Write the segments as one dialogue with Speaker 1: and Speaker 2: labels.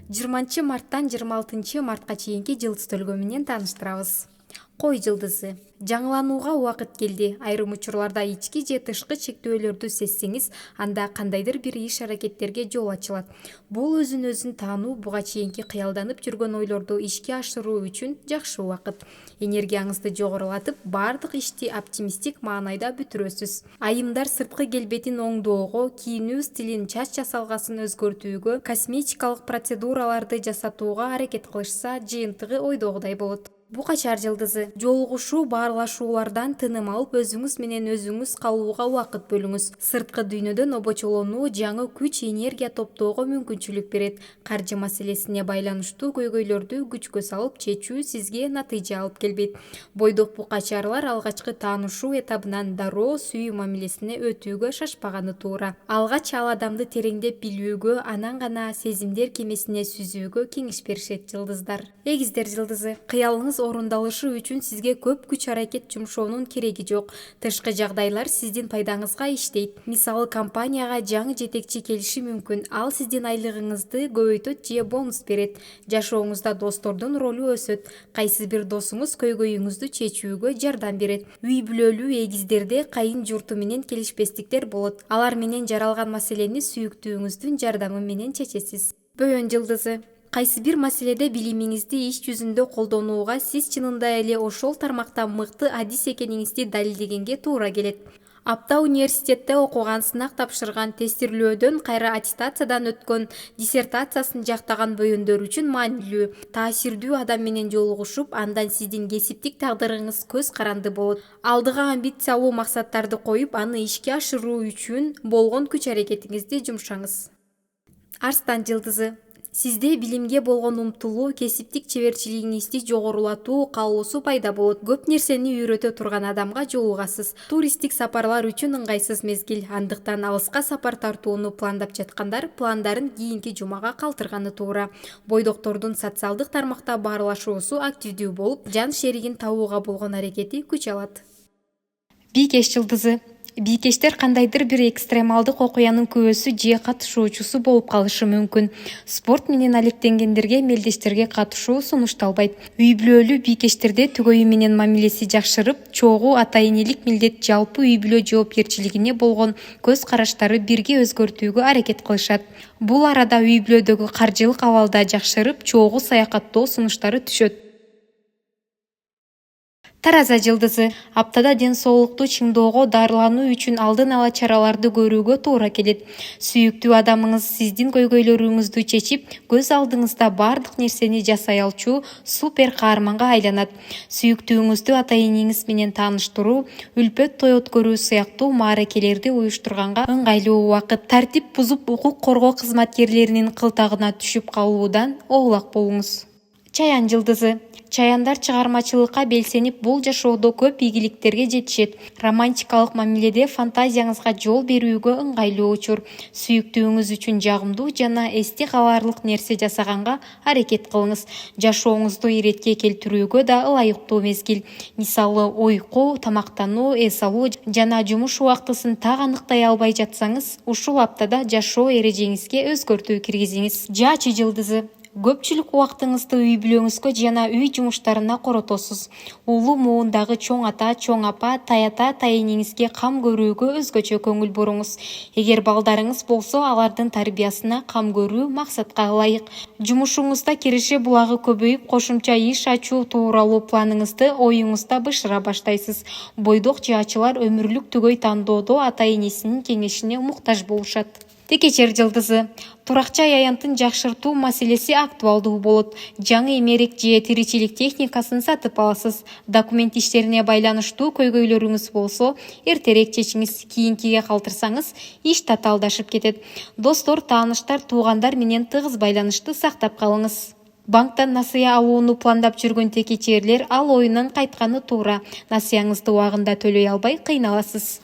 Speaker 1: 20-марттан 26-мартка чейинки жылдызтөлгө менен тааныштырабыз. Кой жылдызы. Жаңыланууга убакыт келди. Айрым учурларда ички же тышкы чектөөлөрдү сезсеңиз, анда кандайдыр бир иш-аракеттерге жол ачылат. Бул өзүн таануу, буга чейинки кыялданып жүргөн ойлорду ишке ашыруу үчүн жакшы убакыт. Энергияңызды жогорулатып, бардык ишти оптимисттик маанайда бүтүрөсүз. Айымдар сырткы келбетин оңдоого, кийинүү стилин, чач жасалгасын өзгөртүүгө, косметикалык процедураларды жасатууга аракет кылышса, жыйынтыгы ойдогудай болот. Букачар жылдызы. Жолугушуу, баарлашуулардан тыным алып, өзүңүз менен өзүңүз калууга убакыт бөлүңүз. Сырткы дүйнөдөн обочолонуу, жаңы күч, энергия топтоого мүмкүнчүлүк берет. Каржы маселесине байланыштуу көйгөйлөрдү күчкө салып чечүү сизге натыйжа алып келбейт. Бойдок букачарлар алгачкы таанышуу этабынан дароо сүйүү мамилесине өтүүгө шашпаганы туура. Алгач ал адамды тереңдеп билүүгө, анан гана сезимдер кемесине сүзүүгө кеңеш беришет жылдыздар. Эгиздер жылдызы. Кыялыңыз орундалышы үчүн сизге көп күч аракет жумшоонун кереги жок. Тышкы жагдайлар сиздин пайдаңызга иштейт. Мисалы, компанияга жаңы жетекчи келиши мүмкүн. Ал сиздин айлыгыңызды көбөйтөт же бонус берет. Жашооңузда достордун ролу өсөт. Кайсы бир досуңуз көйгөйүңүздү чечүүгө жардам берет. Үй бүлөлүү эгиздерде кайын журту менен келишпестиктер болот. Алар менен жаралган маселени сүйүктүүңүздүн жардамы менен чечесиз. Бөөн жылдызы. Кайсы бир маселеде билимиңизди иш жүзүндө колдонууга сиз чынында эле ошол тармакта мыкты адис экениңизди далилдегенге туура келет. Апта университетте окуган, сынак тапшырган, тестирлөөдөн кайра аттестациядан өткөн, диссертациясын жактаган бөөндөр үчүн маанилүү. Таасирдүү адам менен жолугушуп, андан сиздин кесиптик тагдырыңыз көз каранды болот. Алдыга амбициялуу максаттарды коюп, аны ишке ашыруу үчүн болгон күч аракетиңизди жумшаңыз. Арстан жылдызы. Сизде билимге болгон умтулуу, кесиптик чеберчилигиңизди жогорулатуу каалоосу пайда болот. Көп нерсени үйрөтө турган адамга жолугасыз. Туристтик сапарлар үчүн ыңгайсыз мезгил. Андыктан алыска сапар тартууну пландап жаткандар пландарын кийинки жумага калтырганы туура. Бойдоктордун социалдык тармакта баарлашуусу активдүү болуп, жан шеригин табууга болгон аракети күч алат. Бийкеш жылдызы. Бийкештер кандайдыр бир экстремалдык окуянын күбөсү же катышуучусу болуп калышы мүмкүн. Спорт менен алектенгендерге мелдештерге катышуу сунушталбайт. Үй бүлөлүү бийкештерде түгөйү менен мамилеси жакшырып, чогуу ата-энелик милдет жалпы үй бүлө жоопкерчилигине болгон көз караштары бирге өзгөртүүгө аракет кылышат. Бул арада үй бүлөдөгү каржылык абал да жакшырып, чогуу саякаттоо сунуштары түшөт. Тараза жылдызы. Аптада ден соолукту чыңдоого дарылануу үчүн алдын ала чараларды көрүүгө туура келет. Сүйүктүү адамыңыз сиздин көйгөйлөрүңүздү чечип, көз алдыңызда бардык нерсени жасай алчу супер каарманга айланат. Сүйүктүүңүздү ата-энеңиз менен тааныштыруу, үлпөт той өткөрүү сыяктуу мааракелерди уюштурганга ыңгайлуу убакыт. Тартип бузуп, укук коргоо кызматкерлеринин кылтагына түшүп калуудан оолак болуңуз. Чаян жылдызы. Чаяндар чыгармачылыкка белсенип, бул жашоодо көп ийгиликтерге жетишет. Романтикалык мамиледе фантазияңызга жол берүүгө ыңгайлуу учур. Сүйүктүүңүз үчүн жагымдуу жана эсте калаарлык нерсе жасаганга аракет кылыңыз. Жашооңузду иретке келтирүүгө да ылайыктуу мезгил. Мисалы, уйку, тамактануу, эс алуу жана жумуш убактысын так аныктай албай жатсаңыз, ушул аптада жашоо эрежеңизге өзгөртүү киргизиңиз. Жаачы жылдызы. Көпчүлүк убактыңызды үй бүлөңүзгө жана үй жумуштарына коротосуз. Улуу муундагы чоң ата, чоң апа, тайата, тайэнеңизге кам көрүүгө өзгөчө көңүл буруңуз. Эгер балдарыңыз болсо, алардын тарбиясына кам көрүү максатка ылайык. Жумушуңузда киреше булагы көбөйүп, кошумча иш ачуу тууралуу планыңызды оюңузда бышыра баштайсыз. Бойдок жаачылар өмүрлүк түгөй тандоодо ата-энесинин кеңешине муктаж болушат. Текечер жылдызы. Туракчай аянтын жакшыртуу маселеси актуалдуу болот. Жаңы эмерек же тиричилик техникасын сатып аласыз. Документ иштерине байланыштуу көйгөйлөрүңүз болсо, эртерээк чечиңиз. Кийинкиге калтырсаңыз, иш татаалдашып кетет. Достор, тааныштар, туугандар менен тыгыз байланышты сактап калыңыз. Банктан насыя алууну пландап жүргөн текечерлер ал оюнан кайтканы туура. Насыяңызды убагында төлөй албай кыйналасыз.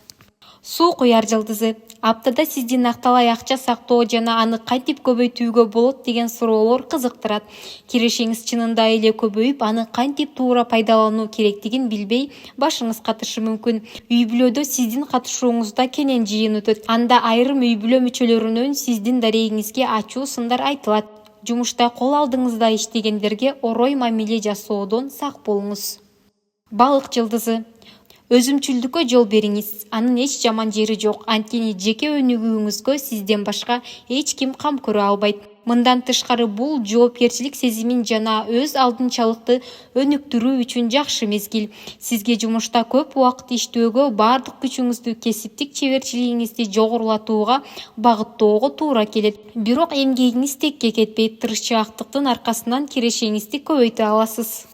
Speaker 1: Суу куяр жылдызы. Аптада сизди накталай акча сактоо жана аны кантип көбөйтүүгө болот деген суроолор кызыктырат. Кирешеңиз чынында эле көбөйүп, аны кантип туура пайдалануу керектигин билбей, башыңыз катышы мүмкүн. Үй бүлөдө сиздин катышууңузда кенен жыйын өтөт. Анда айрым үй бүлө мүчөлөрүнөн сиздин дарегиңизге ачуу сындар айтылат. Жумушта кол алдыңызда иштегендерге орой мамиле жасоодон сак болуңуз. Балык жылдызы. Өзүмчүлдүккө жол бериңиз. Анын эч жаман жери жок. Анткени жеке өнүгүүңүзгө сизден башка эч ким кам көрө албайт. Мындан тышкары бул жоопкерчилик сезимин жана өз алдынчалыкты өнүктүрүү үчүн жакшы мезгил. Сизге жумушта көп убакыт иштөөгө, бардык күчүңүздү кесиптик чеберчилигиңизди жогорулатууга багыттоого туура келет. Бирок эмгегиңиз текке кетпейт, тырышчаактыктын аркасынан кирешеңизди көбөйтө аласыз.